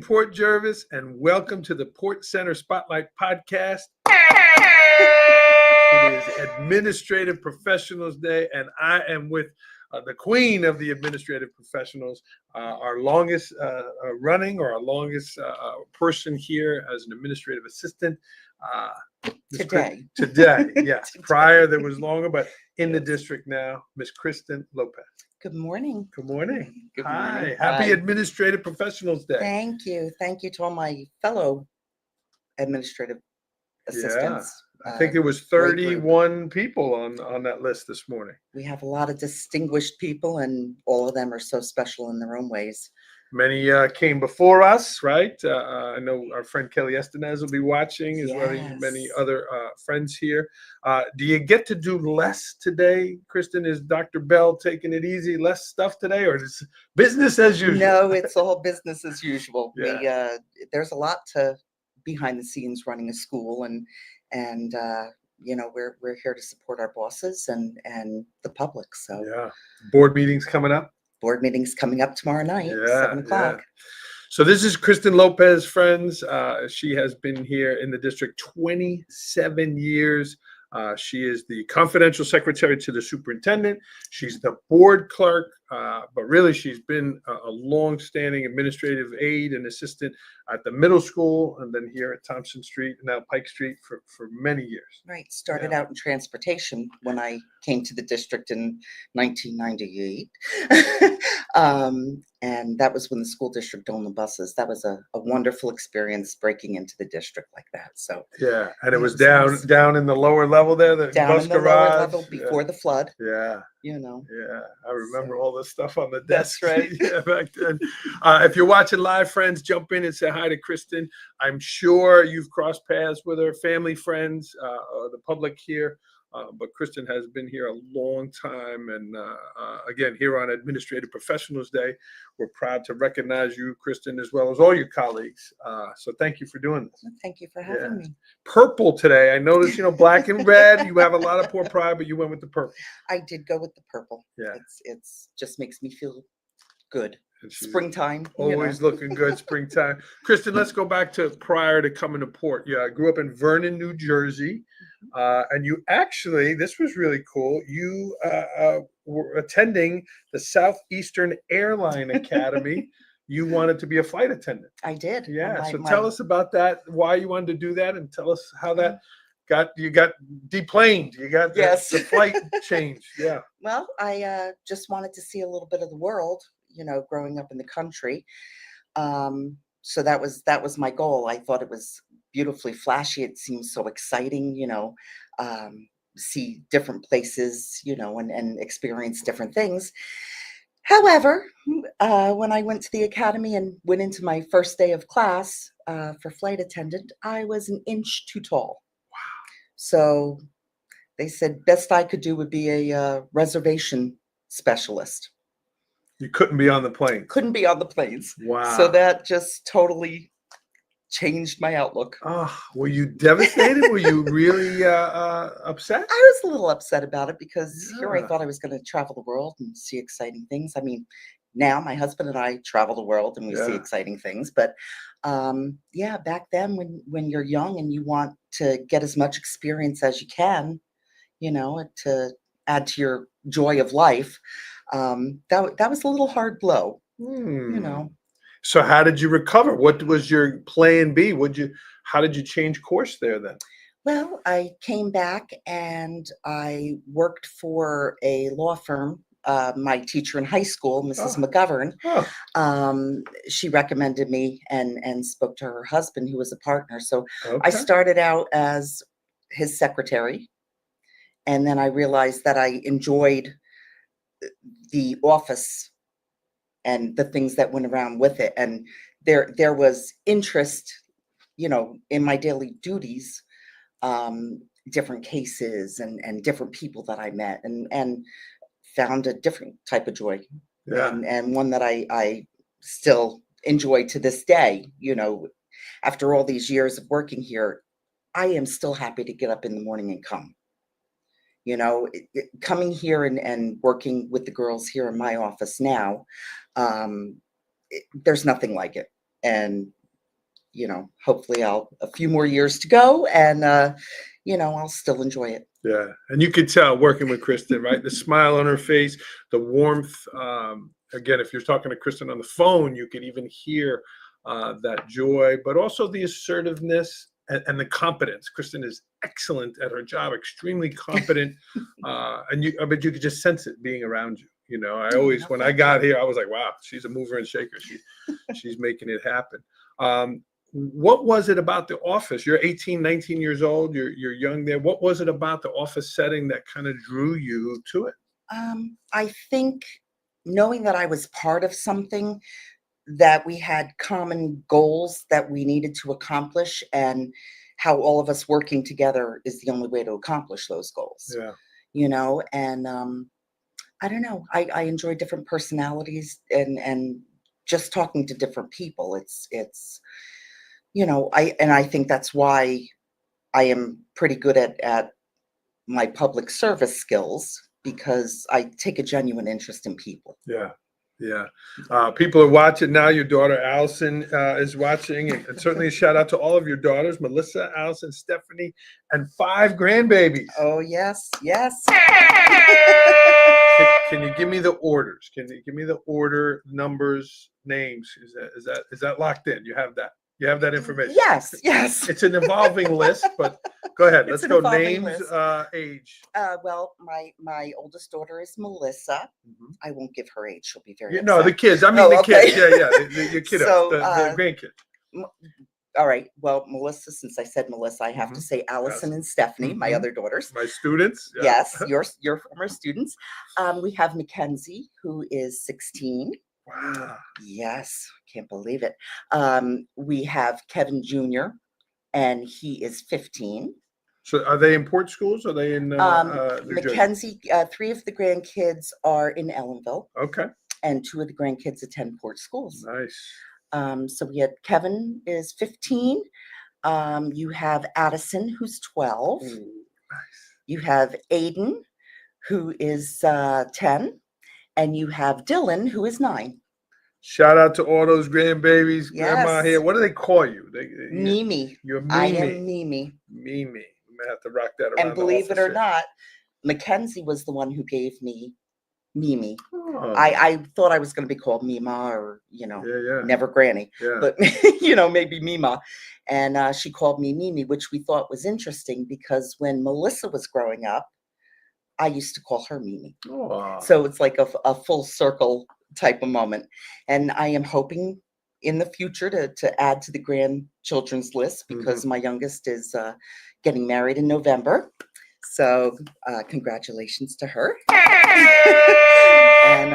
Port Jervis, and welcome to the Port Center Spotlight Podcast. It is Administrative Professionals Day, and I am with the queen of the administrative professionals, our longest running or our longest person here as an administrative assistant. Today, yes. Prior there was longer, but in the district now, Miss Kristen Lopez. Good morning. Good morning. Good Hi. morning. Happy Hi. Administrative Professionals Day. Thank you. Thank you to all my fellow administrative assistants. I think there was great group. 31 people on that list this morning. We have a lot of distinguished people, and all of them are so special in their own ways. Many came before us, right? I know our friend Kelly Estenez will be watching, as well as many other friends here. Do you get to do less today, Kristen? Is Dr. Bell taking it easy, less stuff today, or is it business as usual? No, it's all business as usual. Yeah. There's a lot to behind the scenes running a school, and you know, we're here to support our bosses and the public. So yeah, board meetings coming up. Board meetings coming up tomorrow night, 7 o'clock. Yeah. So this is Kristen Lopez, friends. She has been here in the district 27 years. She is the confidential secretary to the superintendent. She's the board clerk, but really she's been a long-standing administrative aide and assistant at the middle school, and then here at Thompson Street, and now Pike Street for many years. Right. Started out in transportation when I came to the district in 1998. And that was when the school district owned the buses. That was a wonderful experience breaking into the district like that. So yeah, and it was down in the lower level there, the down bus in the garage. Lower level before the flood. Yeah. You know. Yeah, I remember all this stuff on the desk. That's right. Yeah, back then. If you're watching live, friends, jump in and say hi to Kristen. I'm sure you've crossed paths with her, family, friends, the public here. But Kristen has been here a long time. And again, here on Administrative Professionals Day, we're proud to recognize you, Kristen, as well as all your colleagues. So thank you for doing this. Thank you for having me. Purple today. I noticed, black and red. You have a lot of Port Pride, but you went with the purple. I did go with the purple. Yeah. It's just makes me feel good. Springtime. Springtime. Always looking good, springtime. Kristen, let's go back to prior to coming to Port. Yeah, I grew up in Vernon, New Jersey. And you actually, this was really cool. You were attending the Southeastern Airline Academy. You wanted to be a flight attendant. I did. Yeah. So tell us about that, why you wanted to do that, and tell us how that you got deplaned. You got the flight changed. Yeah. Well, I just wanted to see a little bit of the world, growing up in the country. So that was my goal. I thought it was beautifully flashy. It seems so exciting, see different places, and experience different things. However, when I went to the academy and went into my first day of class for flight attendant, I was an inch too tall. Wow. So they said best I could do would be a reservation specialist. You couldn't be on the plane. Couldn't be on the planes. Wow. So that just totally changed my outlook. Oh, were you devastated? Were you really upset? I was a little upset about it because here I thought I was going to travel the world and see exciting things. I mean, now my husband and I travel the world and we see exciting things. But back then when you're young and you want to get as much experience as you can, to add to your joy of life, that was a little hard blow, So how did you recover? What was your plan B? How did you change course there then? Well, I came back and I worked for a law firm. My teacher in high school, Mrs. McGovern, she recommended me and spoke to her husband, who was a partner. So I started out as his secretary, and then I realized that I enjoyed the office and the things that went around with it. And there was interest, in my daily duties, different cases and different people that I met and found a different type of joy. And one that I still enjoy to this day. After all these years of working here, I am still happy to get up in the morning and come. Coming here and working with the girls here in my office now, there's nothing like it. And hopefully a few more years to go, and I'll still enjoy it. Yeah, and you could tell working with Kristen, right? The smile on her face, the warmth. Again, if you're talking to Kristen on the phone, you could even hear that joy, but also the assertiveness and the competence. Kristen is excellent at her job, extremely competent, but you could just sense it being around you. I always, when I got here, I was like, wow, she's a mover and shaker. She's making it happen. What was it about the office? You're 18, 19 years old. You're young there. What was it about the office setting that kind of drew you to it? I think knowing that I was part of something, that we had common goals that we needed to accomplish, and how all of us working together is the only way to accomplish those goals. Yeah. And I don't know. I enjoy different personalities, and just talking to different people. It's I think that's why I am pretty good at my public service skills, because I take a genuine interest in people. Yeah. Yeah. People are watching now. Your daughter, Allison, is watching. And certainly a shout out to all of your daughters, Melissa, Allison, Stephanie, and 5 grandbabies. Oh, yes. Yes. Can you give me the orders? Can you give me the order, numbers, names? Is that locked in? You have that? You have that information? Yes. Yes. It's an evolving list, but go ahead. Let's go. Names, list. Age. Well, my oldest daughter is Melissa. Mhm. I won't give her age. She'll be very No, the upset. kids. I mean, Oh, the okay. kids. Yeah. Your kiddo, So, the grandkid. All right. Well, Melissa, since I said Melissa, I have to say Allison and Stephanie, my other daughters. My students. Yeah. Yes, your former students. We have Mackenzie, who is 16. Wow. Yes, can't believe it. We have Kevin Jr., and he is 15. So are they in Port Schools? Or are they in New Jersey? Mackenzie, 3 of the grandkids are in Ellenville. Okay. And 2 of the grandkids attend Port Schools. Nice. So we had Kevin is 15. You have Addison, who's 12. Ooh, nice. You have Aiden, who is 10. And you have Dylan, who is 9. Shout out to all those grandbabies. Yes. Grandma here. What do they call you? Mimi. You're Mimi. I am Mimi. Mimi. We may have to rock that around. And believe it or not, Mackenzie was the one who gave me Mimi. Oh. I thought I was going to be called Mima, or never Granny, but maybe Mima. And she called me Mimi, which we thought was interesting, because when Melissa was growing up, I used to call her Mimi. Oh. So it's like a full circle type of moment. And I am hoping in the future to add to the grandchildren's list, because my youngest is getting married in November. So congratulations to her. And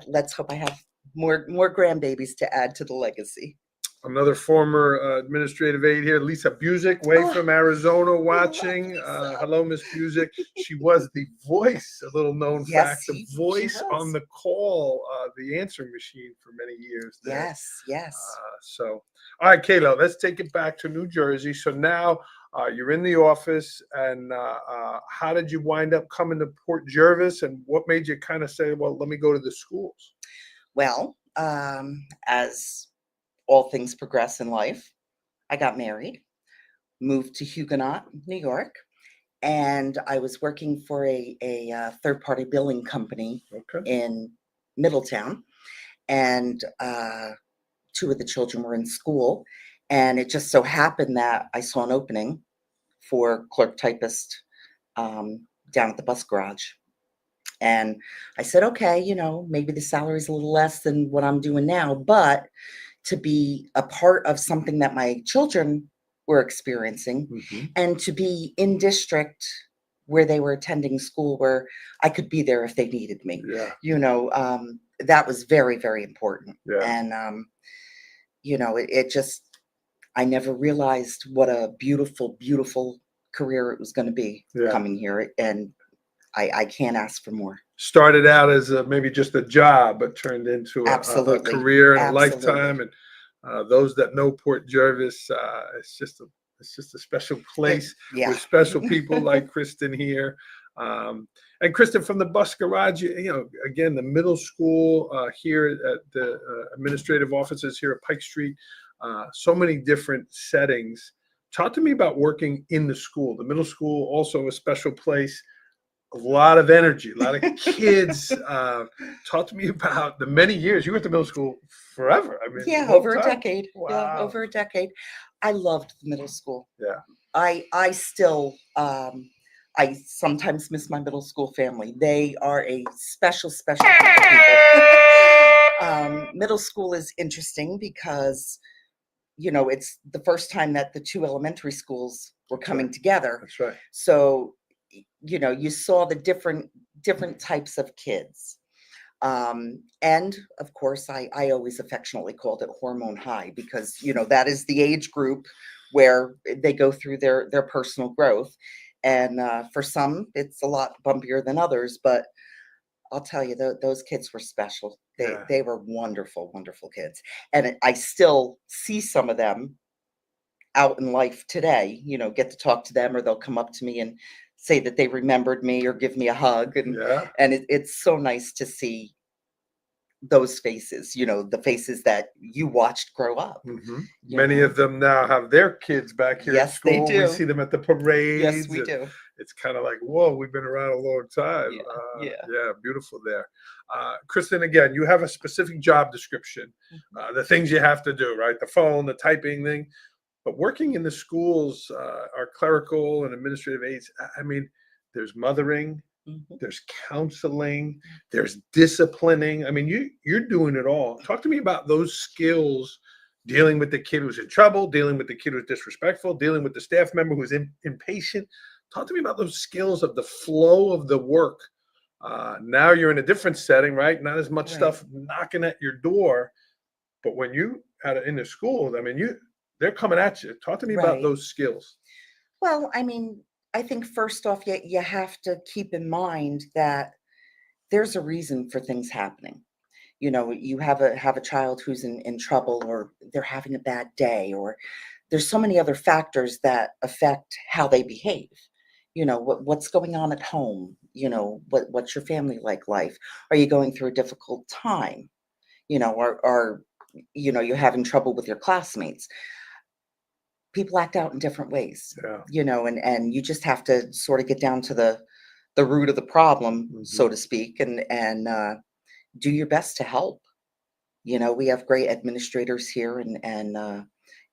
let's hope I have more grandbabies to add to the legacy. Another former administrative aide here, Lisa Busick, way from Arizona, watching. Hello, Miss Busick. She was the voice, a little known fact, the voice on the call, the answering machine for many years there. Yes. So, all right, Kayla, let's take it back to New Jersey. So now you're in the office, and how did you wind up coming to Port Jervis, and what made you kind of say, well, let me go to the schools? Well, as all things progress in life, I got married, moved to Huguenot, New York, and I was working for a third-party billing company in Middletown, and 2 of the children were in school, and it just so happened that I saw an opening for clerk typist down at the bus garage. And I said, okay, maybe the salary's a little less than what I'm doing now, but to be a part of something that my children were experiencing, and to be in district where they were attending school, where I could be there if they needed me. That was very, very important. And, it just, I never realized what a beautiful, beautiful career it was going to be coming here. And I can't ask for more. Started out as maybe just a job, but turned into a career and a lifetime. And those that know Port Jervis, it's just a special place with special people like Kristen here. And Kristen, from the bus garage, again, the middle school here at the administrative offices here at Pike Street, so many different settings. Talk to me about working in the school. The middle school, also a special place, a lot of energy, a lot of kids. Talk to me about the many years. You went to middle school forever. I mean, Yeah, long over a time. decade. Yeah, Wow. over a decade. I loved the middle school. Yeah. I still I sometimes miss my middle school family. They are a special group of people. Middle school is interesting because it's the first time that the two elementary schools were coming together. That's right. So you saw the different types of kids. And of course, I always affectionately called it hormone high because, that is the age group where they go through their personal growth. And for some, it's a lot bumpier than others, but I'll tell you, those kids were special. They were wonderful, wonderful kids. And I still see some of them out in life today, get to talk to them, or they'll come up to me and say that they remembered me or give me a hug. And it's so nice to see those faces, the faces that you watched grow up. Many of them now have their kids back here at school. Yes, they do. We see them at the parades. Yes, we do. It's kind of like, whoa, we've been around a long time. Yeah. Beautiful there. Kristen, again, you have a specific job description, the things you have to do, right? The phone, the typing thing. But working in the schools, our clerical and administrative aides, I mean, there's mothering, there's counseling, there's disciplining. I mean, you're doing it all. Talk to me about those skills, dealing with the kid who's in trouble, dealing with the kid who's disrespectful, dealing with the staff member who's impatient. Talk to me about those skills of the flow of the work. Now you're in a different setting, right? Not as much stuff knocking at your door. But when you had it in the school, I mean, they're coming at you. Talk to me about those skills. Well, I mean, I think first off, you have to keep in mind that there's a reason for things happening. You have a child who's in trouble, or they're having a bad day, or there's so many other factors that affect how they behave. What's going on at home? What's your family life? Are you going through a difficult time? Are you're having trouble with your classmates? People act out in different ways, and you just have to sort of get down to the root of the problem, so to speak, and do your best to help. We have great administrators here and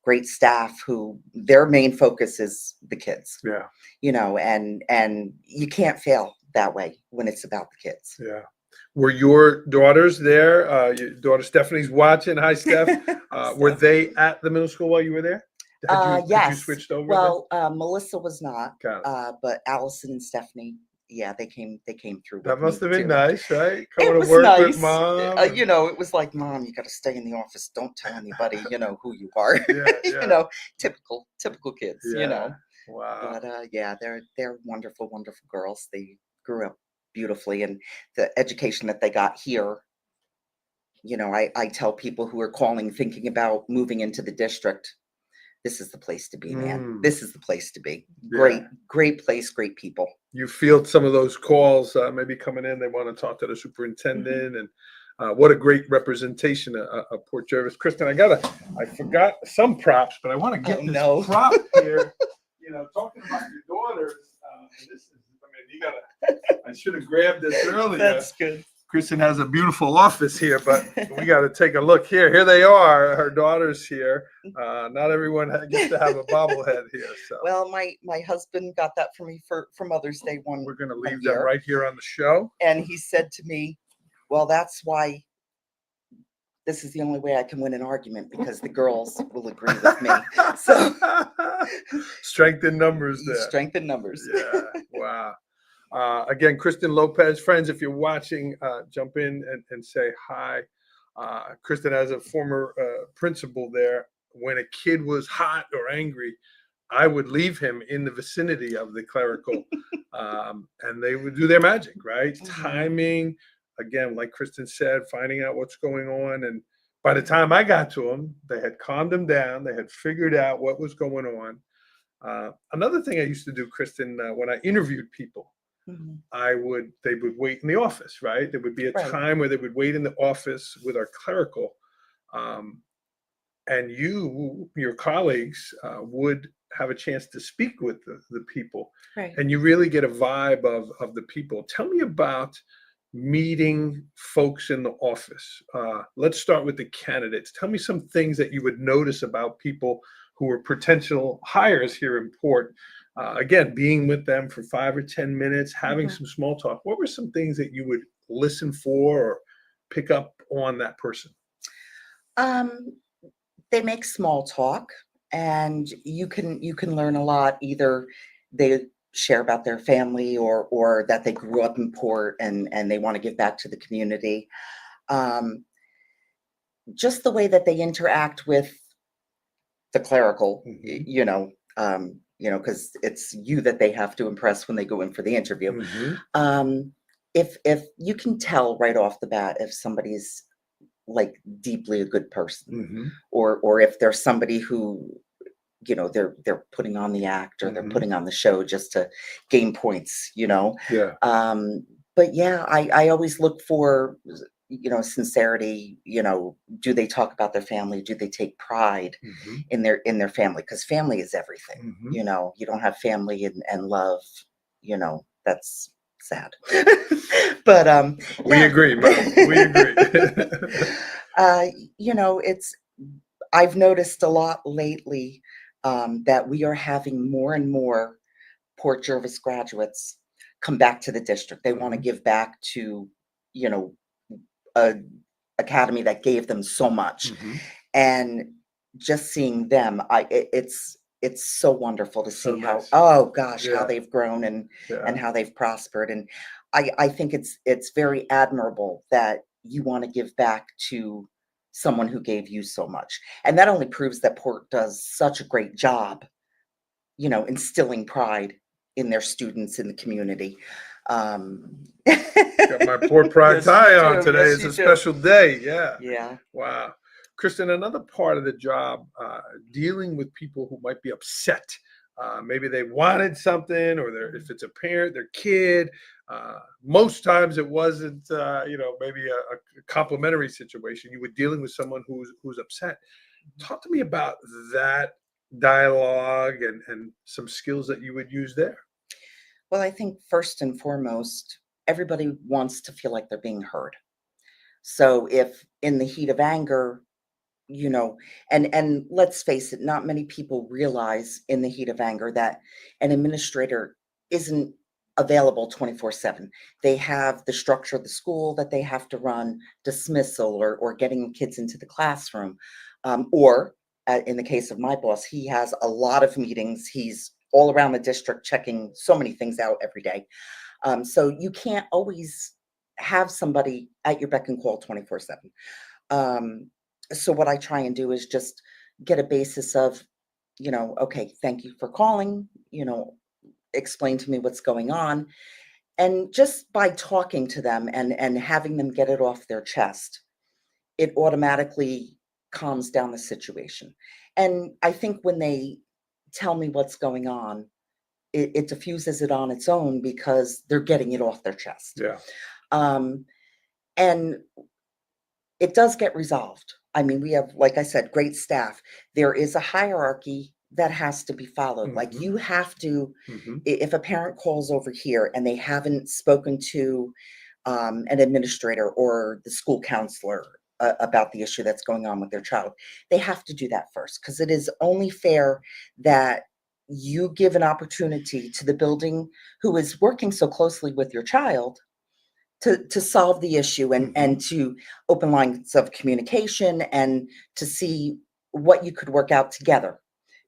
great staff who their main focus is the kids. And you can't fail that way when it's about the kids. Were your daughters there? Your daughter Stephanie's watching. Hi, Steph. Were they at the middle school while you were there? Had you switched over? Well, Melissa was not, but Allison and Stephanie, they came through. That must have been too. Nice, right? Coming to was work nice. With mom. It was like, Mom, you got to stay in the office. Don't tell anybody, who you are. Typical kids. Wow. But they're wonderful, wonderful girls. They grew up beautifully, and the education that they got here. I tell people who are calling, thinking about moving into the district, this is the place to be, man. This is the place to be. Great place, great people. You field some of those calls, maybe coming in, they want to talk to the superintendent, and what a great representation of Port Jervis. Kristen, I forgot some props, but I want to get this prop here. Talking about your daughters, I should have grabbed this earlier. That's good. Kristen has a beautiful office here, but we got to take a look here. Here they are, her daughters here. Not everyone gets to have a bobblehead here. So. Well, my husband got that for me for Mother's Day one. We're going to leave them right here on the show. And he said to me, well, that's why this is the only way I can win an argument, because the girls will agree with me. So strength in numbers there. Strength in numbers. Yeah. Wow. Again, Kristen Lopez, friends, if you're watching, jump in and say hi. Kristen, as a former principal there, when a kid was hot or angry, I would leave him in the vicinity of the clerical, and they would do their magic, right? Timing, again, like Kristen said, finding out what's going on. And by the time I got to them, they had calmed them down. They had figured out what was going on. Another thing I used to do, Kristen, when I interviewed people, they would wait in the office, right? There would be a time where they would wait in the office with our clerical. and your colleagues, would have a chance to speak with the people, Right. and you really get a vibe of the people. Tell me about meeting folks in the office. Let's start with the candidates. Tell me some things that you would notice about people who are potential hires here in Port. Again, being with them for 5 or 10 minutes, having Mhm. some small talk. What were some things that you would listen for or pick up on that person? Um, they make small talk, and you can learn a lot. Either they share about their family, or that they grew up in Port and they want to give back to the community. Um, just the way that they interact with the clerical, Mhm. because it's you that they have to impress when they go in for the interview. Mhm. Um, if you can tell right off the bat if somebody's like deeply a good person, Mhm. or if there's somebody who, they're putting on the act, or they're Mhm. putting on the show just to gain points. Yeah. But yeah, I always look for, sincerity. Do they talk about their family? Do they take pride Mhm. in their family? Because family is everything. Mhm. You don't have family and love, that's sad. But We yeah. agree, madam. We agree. uh, it's I've noticed a lot lately, that we are having more and more Port Jervis graduates come back to the district. They want to Mhm. give back to, you know, a academy that gave them so much. Mhm. And just seeing them, it's so wonderful to So see how, nice. oh gosh, how Yeah. they've grown and Yeah. how they've prospered. And I think it's very admirable that you want to give back to someone who gave you so much. And that only proves that Port does such a great job, instilling pride in their students in the community. Um, Got my poor pride yes, you tie on do. today. Yes, It's you a do. special day. Yeah. Yeah. Wow. Kristen, another part of the job, dealing with people who might be upset. Maybe they wanted something, or if it's a parent, their kid. Most times it wasn't, maybe a complimentary situation. You were dealing with someone who's upset. Talk to me about that dialogue and some skills that you would use there. Well, I think first and foremost, everybody wants to feel like they're being heard. So if in the heat of anger, and let's face it, not many people realize in the heat of anger that an administrator isn't available 24/7. They have the structure of the school that they have to run, dismissal, or getting kids into the classroom. Or in the case of my boss, he has a lot of meetings. He's all around the district checking so many things out every day. So you can't always have somebody at your beck and call 24/7. Um, so what I try and do is just get a basis of, okay, thank you for calling, explain to me what's going on. And just by talking to them and having them get it off their chest, it automatically calms down the situation. And I think when they tell me what's going on, it diffuses it on its own because they're getting it off their chest. Yeah. Um, and it does get resolved. I mean, we have, like I said, great staff. There is a hierarchy that has to be followed. Like Mhm. you have to, Mhm. if a parent calls over here and they haven't spoken to an administrator or the school counselor about the issue that's going on with their child, they have to do that first, because it is only fair that you give an opportunity to the building who is working so closely with your child to solve the issue, and Mhm. to open lines of communication, and to see what you could work out together,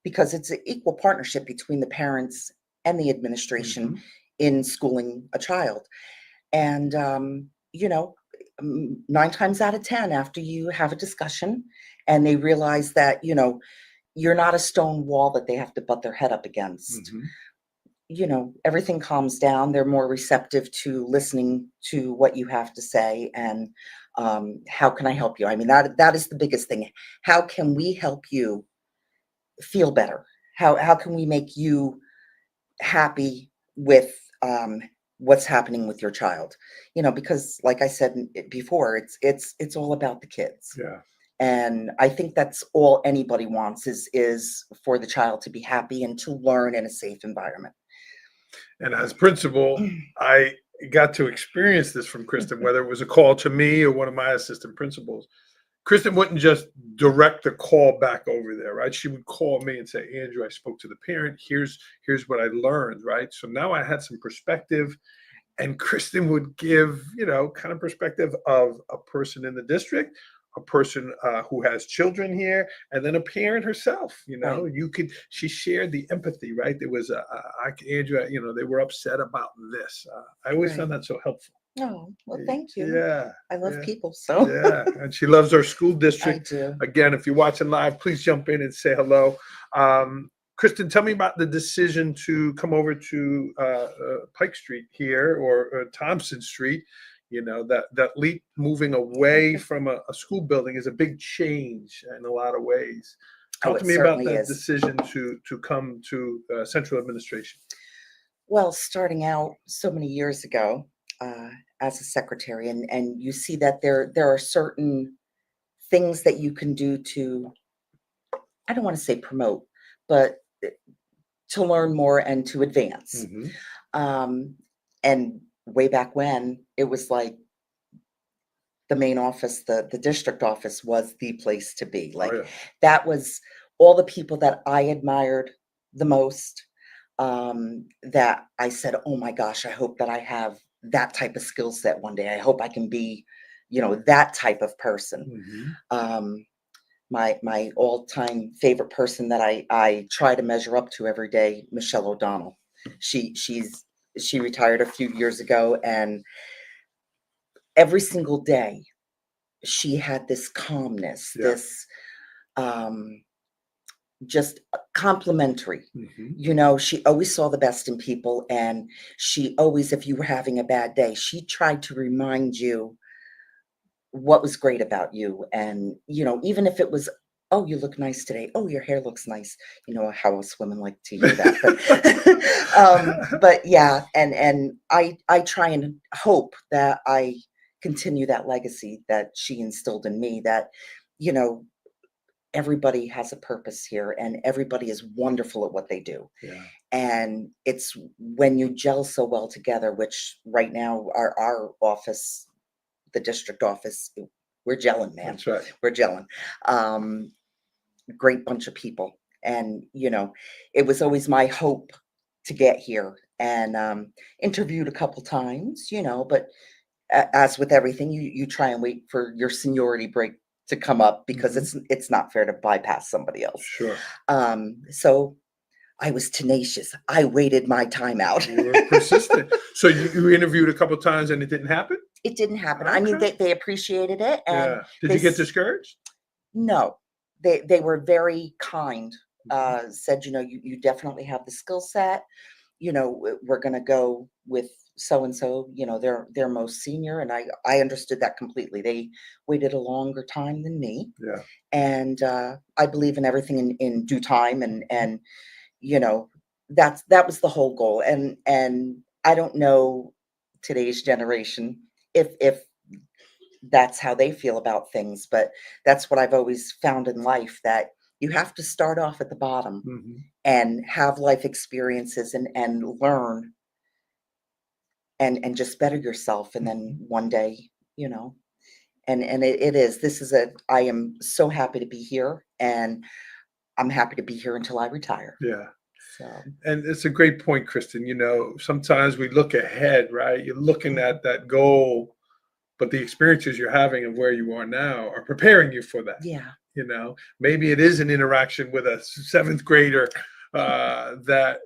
because it's an equal partnership between the parents and the administration Mhm. in schooling a child. And 9 times out of 10, after you have a discussion and they realize that, you're not a stone wall that they have to butt their head up against, Mhm. everything calms down. They're more receptive to listening to what you have to say. And how can I help you? I mean, that is the biggest thing. How can we help you feel better? How can we make you happy with what's happening with your child? Because like I said before, it's all about the kids. Yeah. And I think that's all anybody wants is for the child to be happy and to learn in a safe environment. And as principal, I got to experience this from Kristen, whether it was a call to me or one of my assistant principals. Kristen wouldn't just direct the call back over there, right? She would call me and say, Andrew, I spoke to the parent. Here's what I learned, right? So now I had some perspective, and Kristen would give, kind of perspective of a person in the district, a person who has children here, and then a parent herself. Right. She shared the empathy, right? There was Andrew, they were upset about this. I always found Right. that so helpful. Oh, well, thank you. Yeah. I love Yeah. people, so. Yeah, and she loves our school I district. do. Again, if you're watching live, please jump in and say hello. Kristen, tell me about the decision to come over to Pike Street here, or Thompson Street. That leap, moving away from a school building, is a big change in a lot of ways. Talk Oh, to it me about certainly that is. decision to come to central administration. Well, starting out so many years ago as a secretary, and you see that there are certain things that you can do to, I don't want to say promote, but to learn more and to advance. Mhm. And way back when, it was like the main office, the district office was the place to be. Like, Oh, yeah. that was all the people that I admired the most, that I said, oh my gosh, I hope that I have that type of skill set one day. I hope I can be, that type of person. Mhm. My all-time favorite person that I try to measure up to every day, Michelle O'Donnell. She retired a few years ago, and every single day she had this calmness, Yeah. this just complimentary. Mhm. She always saw the best in people, and she always, if you were having a bad day, she tried to remind you what was great about you. And, even if it was, oh, you look nice today. Oh, your hair looks nice. How us women like to hear that. But yeah, and I try and hope that I continue that legacy that she instilled in me, that, you know, everybody has a purpose here and everybody is wonderful at what they do. Yeah. And it's when you gel so well together, which right now our office, the district office, we're gelling, man. That's right. We're gelling. Great bunch of people. And, it was always my hope to get here, and interviewed a couple times, but as with everything, you try and wait for your seniority break to come up, because it's not fair to bypass somebody else. Sure. So I was tenacious. I waited my time out. You were persistent. So you interviewed a couple times and it didn't happen? It didn't happen. I mean, Okay. they appreciated it, and Yeah. Did they you get s- discouraged? no, they were very kind. Mhm. Said, you definitely have the skill set. We're going to go with so and so. They're most senior, and I understood that completely. They waited a longer time than me, Yeah. and I believe in everything in due time, and you know that was the whole goal. And I don't know today's generation if that's how they feel about things, but that's what I've always found in life, that you have to start off at the bottom Mhm. and have life experiences and learn and just better yourself, and then Mhm. one day, you know and it is, this is a I am so happy to be here, and I'm happy to be here until I retire. Yeah. So And it's a great point, Kristen. Sometimes we look ahead, right? You're looking mhm. at that goal, but the experiences you're having and where you are now are preparing you for that. Yeah. Maybe it is an interaction with a seventh grader that,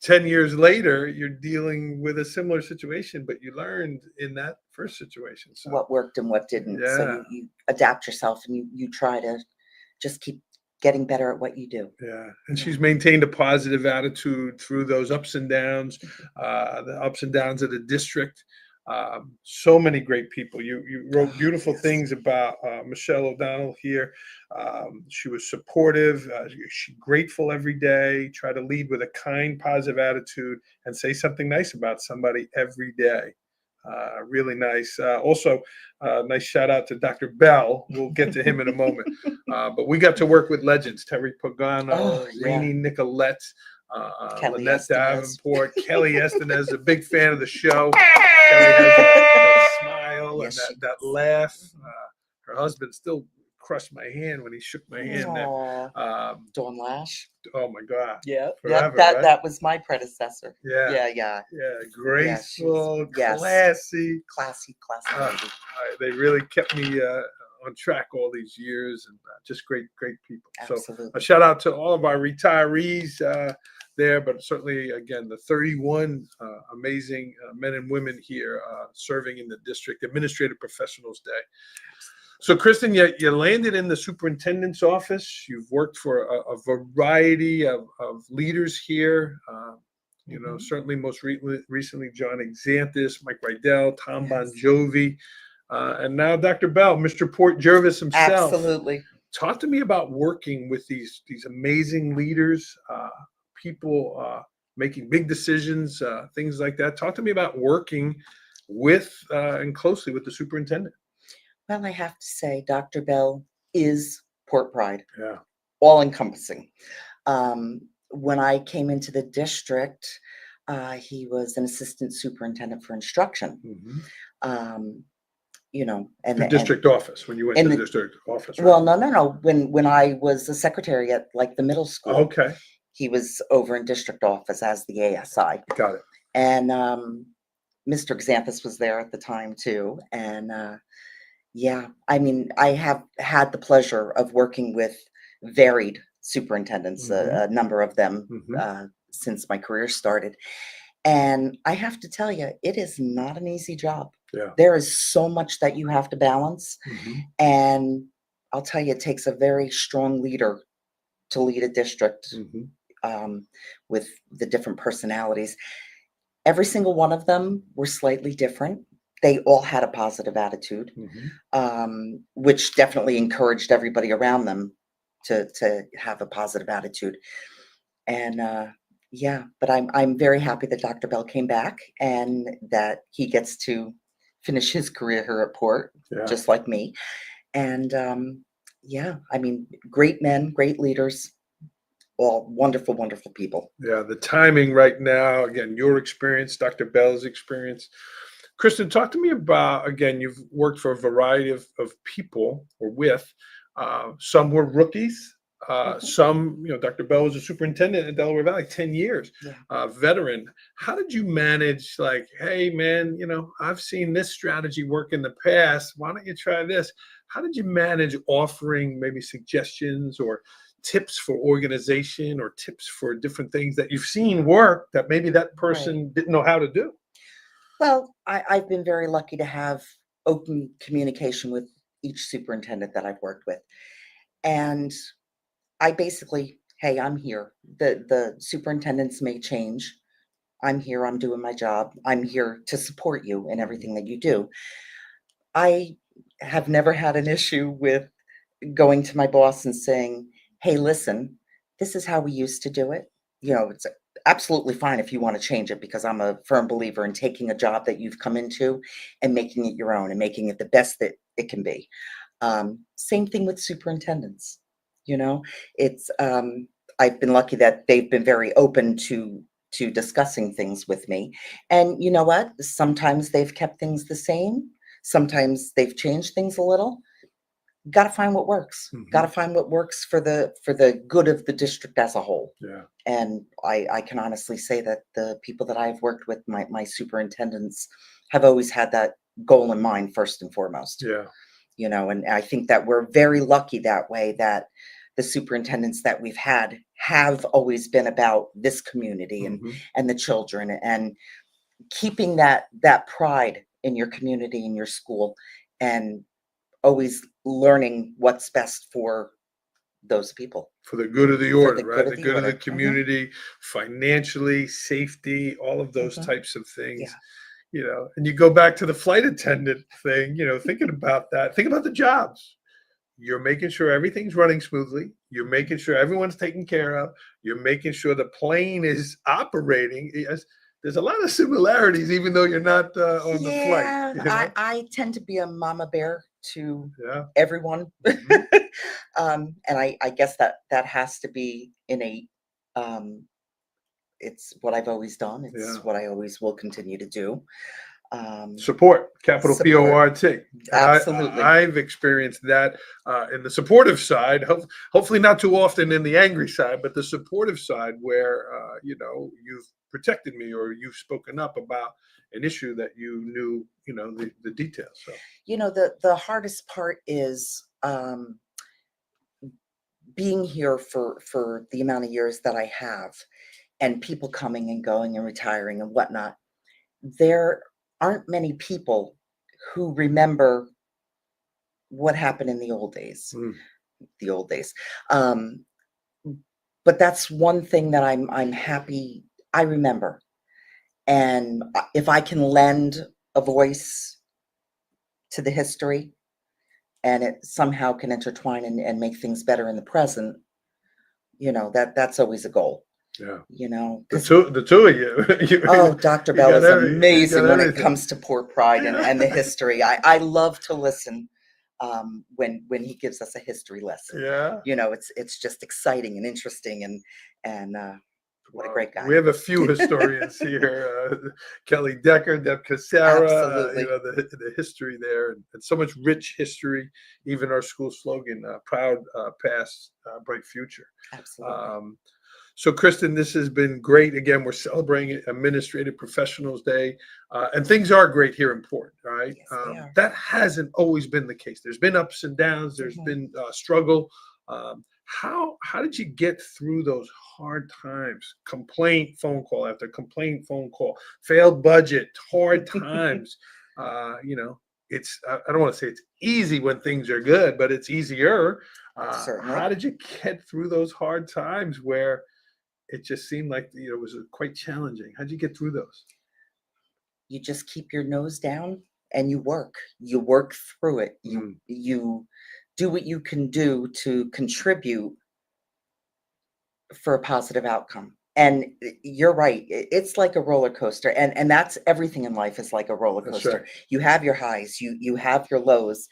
10 years later, you're dealing with a similar situation, but you learned in that first situation. So, What worked and what didn't, so yeah. you adapt yourself, and you try to just keep getting better at what you do. Yeah, and Yeah. she's maintained a positive attitude through those ups and downs, the ups and downs of the district. So many great people. You wrote Oh, beautiful yes. things about Michelle O'Donnell here. She was supportive. She grateful every day. Try to lead with a kind, positive attitude, and say something nice about somebody every day. Really nice. Also, nice shout out to Dr. Bell. We'll get to him in a moment. But we got to work with legends: Terry Pagano, Oh, yeah. Rainey Nicolette, Kelly Lynette Estevez. Davenport, Kelly Estevez, a big fan of the show. Kelly has that smile Yes, and that laugh. Her husband still crushed my hand when he shook my hand there. Aw. Dawn Lash. Oh my God. Yeah, Forever, that right? that was my predecessor. Yeah. Yeah, Yeah, yeah, graceful, yes. classy. Classy Uh, lady. they really kept me on track all these years, and just great people. So Absolutely. a shout out to all of our retirees there, but certainly again the 31 amazing men and women here serving in the district Administrative Professionals Day. So, Kristen, you landed in the superintendent's office. You've worked for a variety of leaders here. You know, certainly most recently, John Exanthus, Mike Rydell, Tom Bon Jovi, and now Dr. Bell, Mr. Port Jervis himself. Absolutely. Talk to me about working with these amazing leaders, people making big decisions, things like that. Talk to me about working with and closely with the superintendent. Well, I have to say, Dr. Bell is Port Pride. Yeah. All encompassing. When I came into the district, he was an assistant superintendent for instruction. You know, and The district office, when you went to the district office, right? Well, no. When I was a secretary at like the middle school, Okay. he was over in district office as the ASI. Got it. And Mr. Exanthus was there at the time too. And yeah, I mean, I have had the pleasure of working with varied superintendents, a number of them since my career started. And I have to tell you, it is not an easy job. Yeah. There is so much that you have to balance. And I'll tell you, it takes a very strong leader to lead a district with the different personalities. Every single one of them were slightly different. They all had a positive attitude, which definitely encouraged everybody around them to have a positive attitude. And yeah, but I'm very happy that Dr. Bell came back and that he gets to finish his career here at Port, just like me. And yeah, I mean, great men, great leaders, all wonderful, wonderful people. Yeah, the timing right now, again, your experience, Dr. Bell's experience. Kristen, talk to me about, again, you've worked for a variety of people or with, some were rookies, some, you know, Dr. Bell was a superintendent in Delaware Valley, 10 years, veteran. How did you manage, like, hey, man, you know, I've seen this strategy work in the past. Why don't you try this? How did you manage offering maybe suggestions or tips for organization or tips for different things that you've seen work that maybe that person didn't know how to do? Well, I've been very lucky to have open communication with each superintendent that I've worked with. And I basically, hey, I'm here. The superintendents may change. I'm here. I'm doing my job. I'm here to support you in everything that you do. I have never had an issue with going to my boss and saying, hey, listen, this is how we used to do it. You know, it's absolutely fine if you want to change it, because I'm a firm believer in taking a job that you've come into and making it your own and making it the best that it can be. Same thing with superintendents. You know, it's I've been lucky that they've been very open to discussing things with me. And you know what? Sometimes they've kept things the same. Sometimes they've changed things a little. Got to find what works. Got to find what works for the good of the district as a whole. Yeah. And I can honestly say that the people that I've worked with, my superintendents, have always had that goal in mind first and foremost. Yeah. You know, and I think that we're very lucky that way, that the superintendents that we've had have always been about this community and the children, and keeping that pride in your community, in your school, and always learning what's best for those people. For the good of the order, right? The good of the community, financially, safety, all of those types of things. Yeah. You know, and you go back to the flight attendant thing, you know, thinking about that, think about the jobs. You're making sure everything's running smoothly. You're making sure everyone's taken care of. You're making sure the plane is operating. there's a lot of similarities, even though you're not on the Yeah, flight. You know? I tend to be a mama bear to Yeah. everyone. Mhm. And I guess that has to be innate. Um, it's what I've always done. Yeah. It's what I always will continue to do. Support, capital Support. PORT. And Absolutely. I've experienced that in the supportive side, hopefully not too often in the angry side, but the supportive side where, you've protected me or you've spoken up about an issue that you knew, the details. So, The hardest part is being here for the amount of years that I have, and people coming and going and retiring and whatnot. There aren't many people who remember what happened in the old days. mm, The old days. Um, but that's one thing that I'm happy I remember. And if I can lend a voice to the history and it somehow can intertwine and make things better in the present, that's always a goal. yeah. The 'Cause two of you, oh, Dr. you Bell got is you got amazing when it everything. comes to Port Pride and the history. I love to listen when he gives us a history lesson. Yeah. It's just exciting and interesting and what a great guy. We have a few historians here: Kelly Decker, Deb Casara. Absolutely. The history there, and so much rich history. Even our school slogan: "Proud Past, Bright Future." Absolutely. So, Kristen, this has been great. Again, we're celebrating Administrative Professionals Day, and things are great here in Port. Right? Yes, they are. That hasn't always been the case. There's been ups and downs. There's been struggle. How did you get through those hard times? Complaint phone call after complaint phone call, failed budget, hard times. It's I don't want to say it's easy when things are good, but it's easier. Certainly. How did you get through those hard times where it just seemed like it was quite challenging? How'd you get through those? You just keep your nose down and you work. You work through it. Mm, You do what you can do to contribute for a positive outcome. And you're right. It's like a roller coaster, and that's everything in life is like a roller that's coaster. right. You have your highs, you have your lows.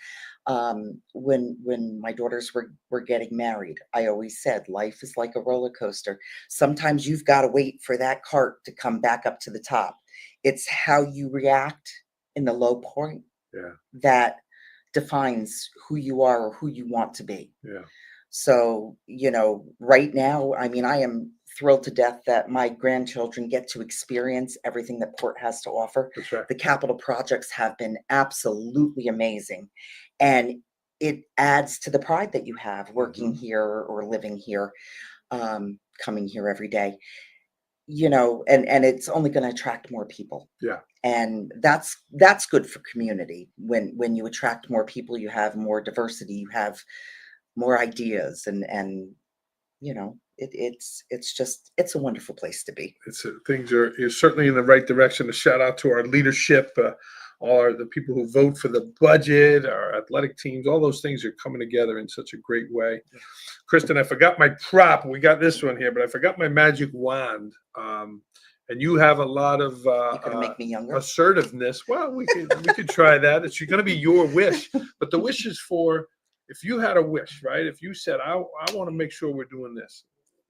When my daughters were getting married, I always said life is like a roller coaster. Sometimes you've got to wait for that cart to come back up to the top. It's how you react in the low point Yeah. that defines who you are or who you want to be. Yeah. So, right now, I mean, I am thrilled to death that my grandchildren get to experience everything that Port has to offer. That's right. The capital projects have been absolutely amazing. And it adds to the pride that you have working here or living here, coming here every day, and it's only going to attract more people. Yeah. And that's good for community. When you attract more people, you have more diversity, you have more ideas, and it's a wonderful place to be. Things are certainly in the right direction. A shout out to our leadership, the people who vote for the budget, our athletic teams. All those things are coming together in such a great way. Yeah. Kristen, I forgot my prop. We got this one here, but I forgot my magic wand. And you have a lot of You're gonna make me younger. assertiveness. Well, we could try that. It's going to be your wish, but the wish is for if you had a wish, right? If you said, I want to make sure we're doing this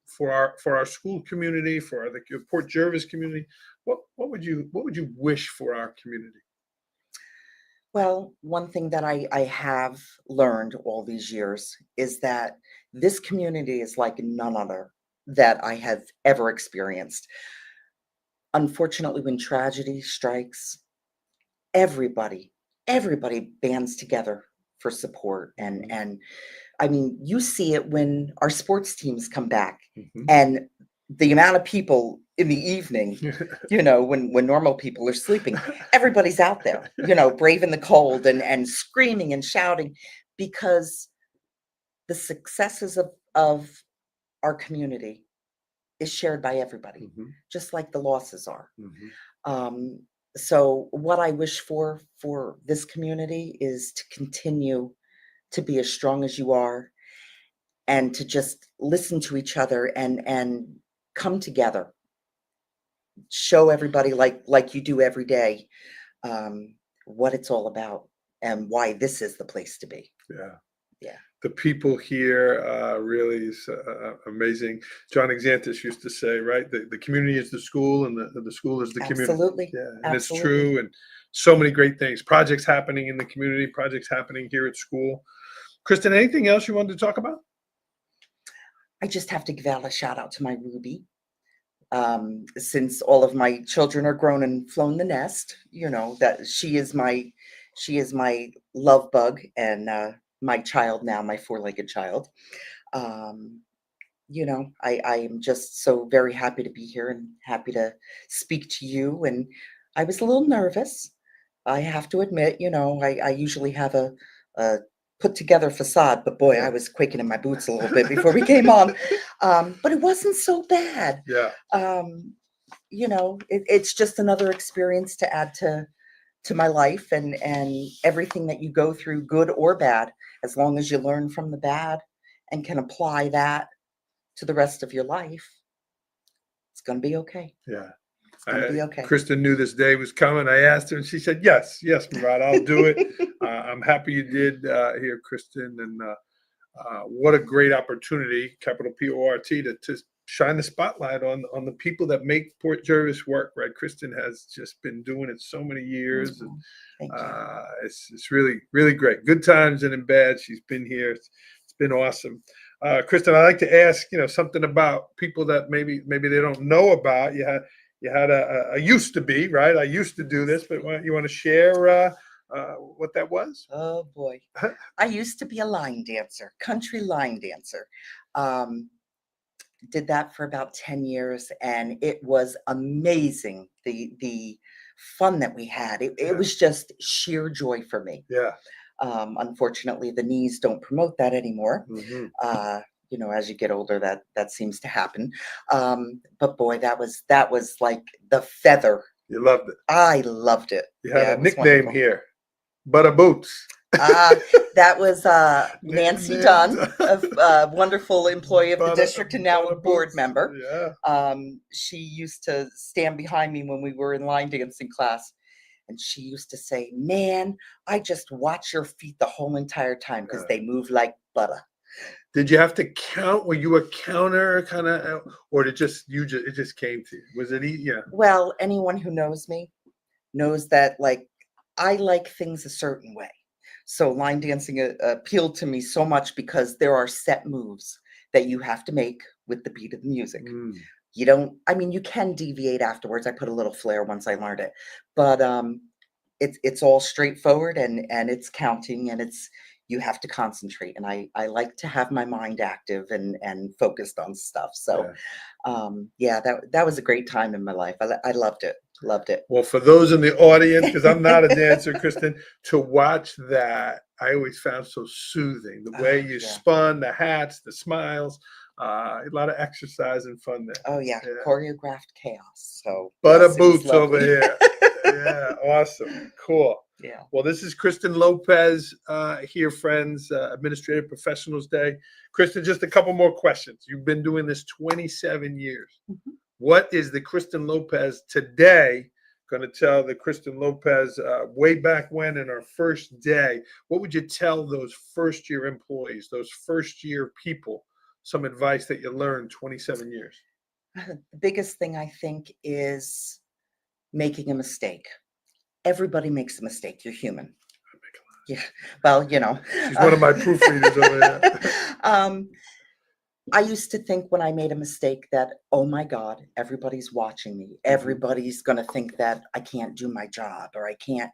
for our school community, for the Port Jervis community, what would you wish for our community? Well, one thing that I have learned all these years is that this community is like none other that I have ever experienced. Unfortunately, when tragedy strikes, everybody, everybody bands together for support. And I mean, you see it when our sports teams come back and the amount of people in the evening, when normal people are sleeping, everybody's out there, braving the cold and screaming and shouting because the successes of our community is shared by everybody, just like the losses are. So what I wish for this community is to continue to be as strong as you are and to just listen to each other and come together show everybody like you do every day, what it's all about and why this is the place to be. Yeah. Yeah. The people here really is amazing. John Exantis used to say, right, the community is the school and the school is the community. Absolutely. Yeah, and it's Absolutely. true. And so many great things, projects happening in the community, projects happening here at school. Kristen, anything else you wanted to talk about? I just have to give out a shout out to my Ruby. Since all of my children are grown and flown the nest, that she is my love bug and my child now, my four-legged child. I am just so very happy to be here and happy to speak to you. And I was a little nervous. I have to admit, I usually have a put together facade, but boy, I was quaking in my boots a little bit before we came on. But it wasn't so bad. Yeah. It's just another experience to add to my life, and everything that you go through, good or bad, as long as you learn from the bad and can apply that to the rest of your life, it's going to be okay. Yeah. It's going to be okay. Kristen knew this day was coming. I asked her and she said, yes, Murad, I'll do it. I'm happy you did here, Kristen. And what a great opportunity, capital PORT, to shine the spotlight on the people that make Port Jervis work, right? Kristen has just been doing it so many years. And Thank you. It's really, really great. Good times and in bad. She's been here. It's been awesome. Kristen, I'd like to ask, something about people that maybe they don't know about. You had a used to be, right? I used to do this, but you want to share what that was? Oh boy. I used to be a line dancer, country line dancer. Did that for about 10 years and it was amazing. The fun that we had. It was just sheer joy for me. Yeah. Unfortunately, the knees don't promote that anymore. Mm-hmm. As you get older, that seems to happen. But boy, that was like the feather. You loved it. I loved it. You had Yeah, a nickname wonderful. here, Butter Boots. That was Nancy Dunn, a wonderful employee of the district and now a board member. Yeah. She used to stand behind me when we were in line dancing class. And she used to say, man, I just watch your feet the whole entire time because they move like butter. Did you have to count? Were you a counter kind of, or it just came to you? Was it easy? Yeah. Well, anyone who knows me knows that I like things a certain way. So line dancing appealed to me so much because there are set moves that you have to make with the beat of the music. You don't, you can deviate afterwards. I put a little flair once I learned it, but it's all straightforward and it's counting and you have to concentrate. And I like to have my mind active and focused on stuff. So that was a great time in my life. I loved it. Loved it. Well, for those in the audience, because I'm not a dancer, Kristen, to watch that, I always found so soothing. The way you spun, the hats, the smiles, a lot of exercise and fun there. Oh yeah, choreographed chaos. So Butter boots over here. Yeah, awesome, cool. Yeah. Well, this is Kristen Lopez here, friends. Administrative Professionals Day. Kristen, just a couple more questions. You've been doing this 27 years. Mm-hmm. What is the Kristen Lopez today going to tell the Kristen Lopez way back when in our first day? What would you tell those first year employees, those first year people, some advice that you learned 27 years? The biggest thing I think is making a mistake. Everybody makes a mistake. You're human. Yeah. Well, She's one of my proofreaders over there. I used to think when I made a mistake that, oh my God, everybody's watching me. Everybody's going to think that I can't do my job or I can't.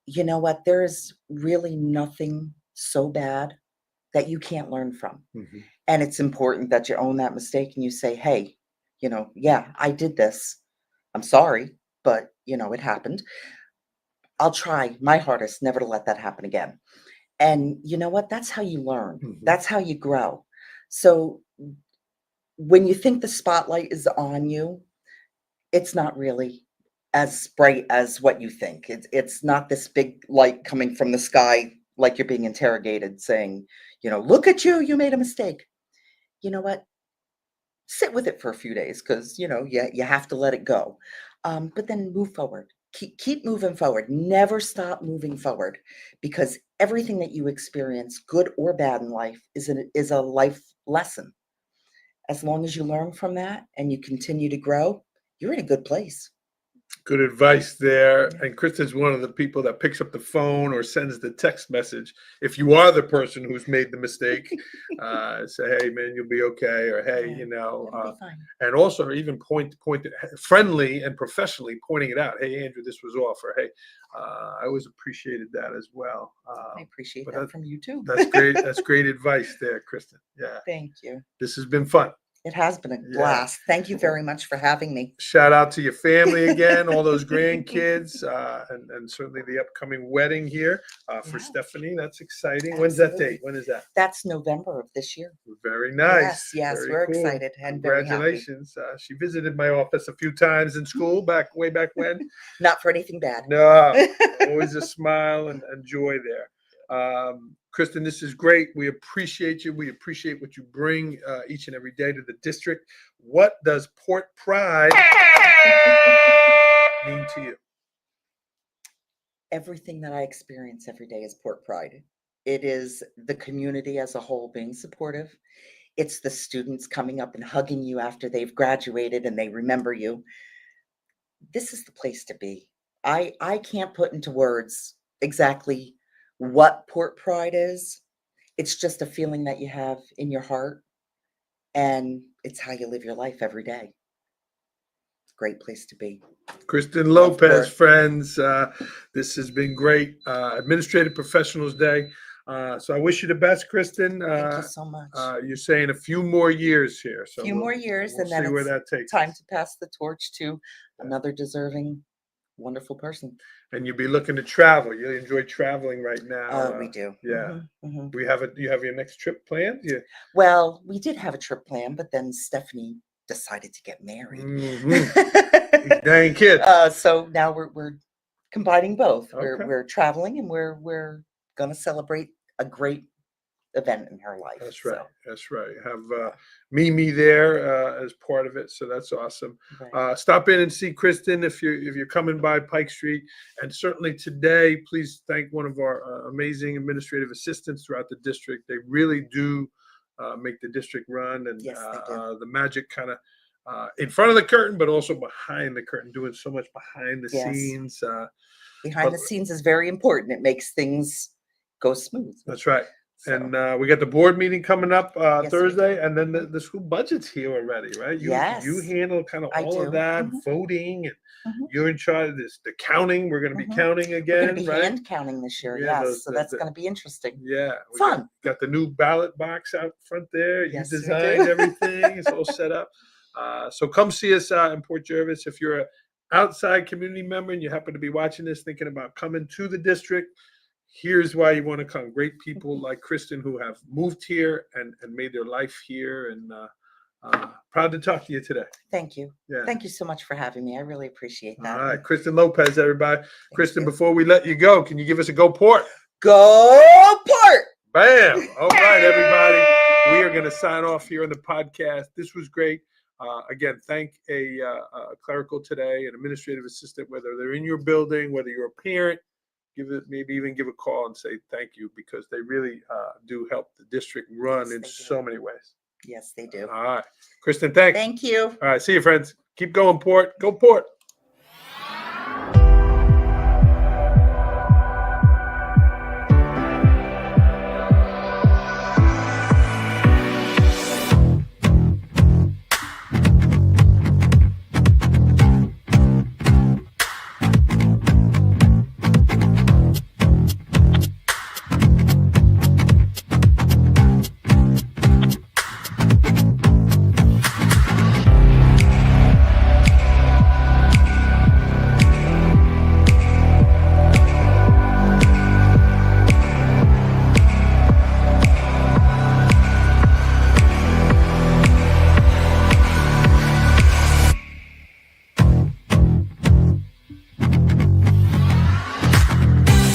You know what? There is really nothing so bad that you can't learn from. Mm-hmm. And it's important that you own that mistake and you say, hey, yeah, I did this. I'm sorry, but it happened. I'll try my hardest never to let that happen again. And you know what? That's how you learn. Mm-hmm. That's how you grow. So when you think the spotlight is on you, it's not really as bright as what you think. It's not this big light coming from the sky like you're being interrogated saying, look at you, you made a mistake. You know what? sit with it for a few days because you have to let it go, but then move forward. Keep moving forward. Never stop moving forward, because everything that you experience, good or bad in life, is a life lesson. As long as you learn from that and you continue to grow, you're in a good place. Good advice there. Yeah. And Kristen's one of the people that picks up the phone or sends the text message. If you are the person who's made the mistake, say, "Hey, man, you'll be okay," or "Hey, Yeah, it'll be fine. and also even point friendly and professionally pointing it out. "Hey, Andrew, this was off," or "Hey," I always appreciated that as well. I appreciate But that from you too. that's great. That's great advice there, Kristen. Yeah, Thank you. this has been fun. It has been a Yeah. blast. Thank you very much for having me. Shout out to your family again, all those grandkids, and certainly the upcoming wedding here for Yeah. Stephanie. That's exciting. When's that Absolutely. date? When is that? That's November of this year. Very nice. Yes, Very we're cool. excited and very happy. Congratulations. She visited my office a few times in school way back when. Not for anything bad. No, always a smile and joy there. Kristen, this is great. We appreciate you. We appreciate what you bring each and every day to the district. What does Port Pride mean to you? Everything that I experience every day is Port Pride. It is the community as a whole being supportive. It's the students coming up and hugging you after they've graduated and they remember you. This is the place to be. I can't put into words exactly what Port Pride is. It's just a feeling that you have in your heart, and it's how you live your life every day. It's a great place to be. Kristen Lopez, Port. friends. This has been great. Administrative Professionals Day. So I wish you the best, Kristen. Thank you so much. You're saying a few more years here. So A few more years, we'll and then see where it's that takes time us. to pass the torch to another deserving, wonderful person. And you'll be looking to travel. You enjoy traveling right now. We do. Yeah. Mhm. Do you have your next trip planned? Yeah. Well, we did have a trip planned, but then Stephanie decided to get married. These dang kids. So now we're combining both. Okay. We're traveling, and we're gonna celebrate a great event in her life. That's right. So, That's right. Have Mimi there as part of it, so that's awesome. right. Stop in and see Kristen if you're coming by Pike Street, and certainly today, please thank one of our amazing administrative assistants throughout the district. They really do make the district run, and Yes, they do. the magic kind of in front of the curtain, but also behind the curtain, doing so much behind the Yes. scenes. Behind the scenes is very important. It makes things go smooth. That's right. So, And we got the board meeting coming up Yes, we Thursday, do. and then the school budget's here already, right? You Yes, handle kind of I all of do. that, Mhm. voting, and Mhm. you're in charge of this, the counting. We're going to be Mhm. counting We're going again, to be right? hand counting this year. Yeah, Yes, so that's going to be interesting. Yeah, we Fun. got the new ballot box out front there. You Yes, we designed do. everything. It's all set up. So come see us in Port Jervis. If you're an outside community member and you happen to be watching this, thinking about coming to the district, here's why you want to come. Great people like Kristen who have moved here and made their life here. And proud to talk to you today. Thank you. Yeah. Thank you so much for having me. I really appreciate that. All right. Kristen Lopez, everybody. Kristen, you. before we let you go, can you give us a go Port? Go Port! Bam! All right, everybody. We are going to sign off here on the podcast. This was great. Again, thank a clerical today, an administrative assistant, whether they're in your building, whether you're a parent, maybe even give a call and say thank you, because they really do help the district run in so many ways. Yes, they do. All right. Kristen, thanks. Thank you. All right. See you, friends. Keep going, Port. Go Port.